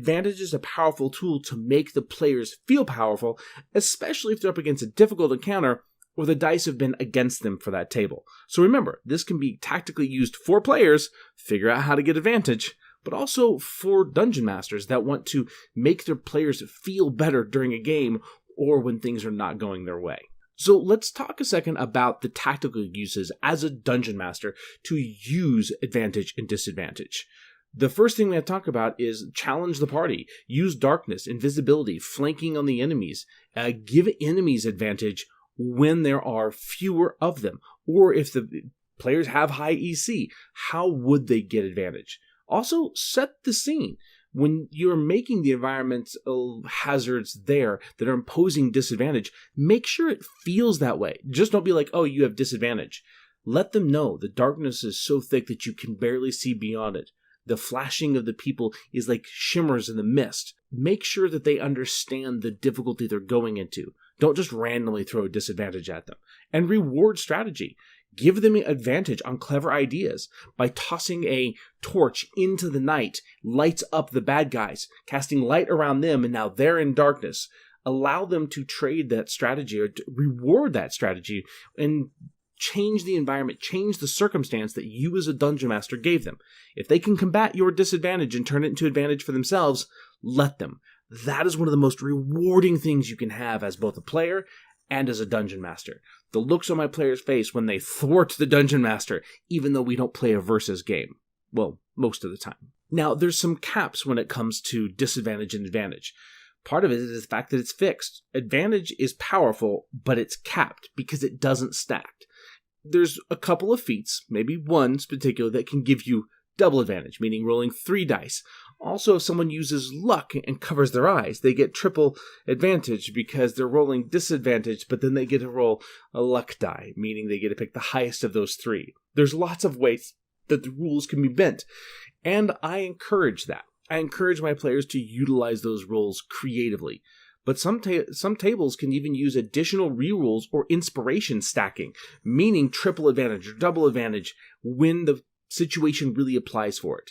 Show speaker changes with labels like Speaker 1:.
Speaker 1: Advantage is a powerful tool to make the players feel powerful, especially if they're up against a difficult encounter or the dice have been against them for that table. So remember, this can be tactically used for players, figure out how to get advantage, but also for dungeon masters that want to make their players feel better during a game or when things are not going their way. So let's talk a second about the tactical uses as a dungeon master to use advantage and disadvantage. The first thing we have to talk about is challenge the party. Use darkness, invisibility, flanking on the enemies. Give enemies advantage when there are fewer of them. Or if the players have high EC, how would they get advantage? Also, set the scene. When you're making the environmental hazards there that are imposing disadvantage, make sure it feels that way. Just don't be like, oh, you have disadvantage. Let them know the darkness is so thick that you can barely see beyond it. The flashing of the people is like shimmers in the mist. Make sure that they understand the difficulty they're going into. Don't just randomly throw a disadvantage at them. And reward strategy. Give them advantage on clever ideas by tossing a torch into the night, lights up the bad guys, casting light around them, and now they're in darkness. Allow them to trade that strategy or to reward that strategy and change the environment, change the circumstance that you as a dungeon master gave them. If they can combat your disadvantage and turn it into advantage for themselves, let them. That is one of the most rewarding things you can have as both a player and as a dungeon master. The looks on my player's face when they thwart the dungeon master, even though we don't play a versus game. Well, most of the time. Now, there's some caps when it comes to disadvantage and advantage. Part of it is the fact that it's fixed. Advantage is powerful, but it's capped because it doesn't stack. There's a couple of feats, maybe one in particular, that can give you double advantage, meaning rolling 3 dice. Also, if someone uses luck and covers their eyes, they get triple advantage because they're rolling disadvantage, but then they get to roll a luck die, meaning they get to pick the highest of those 3. There's lots of ways that the rules can be bent, and I encourage that. I encourage my players to utilize those rules creatively. But some tables can even use additional rerolls or inspiration stacking, meaning triple advantage or double advantage when the situation really applies for it.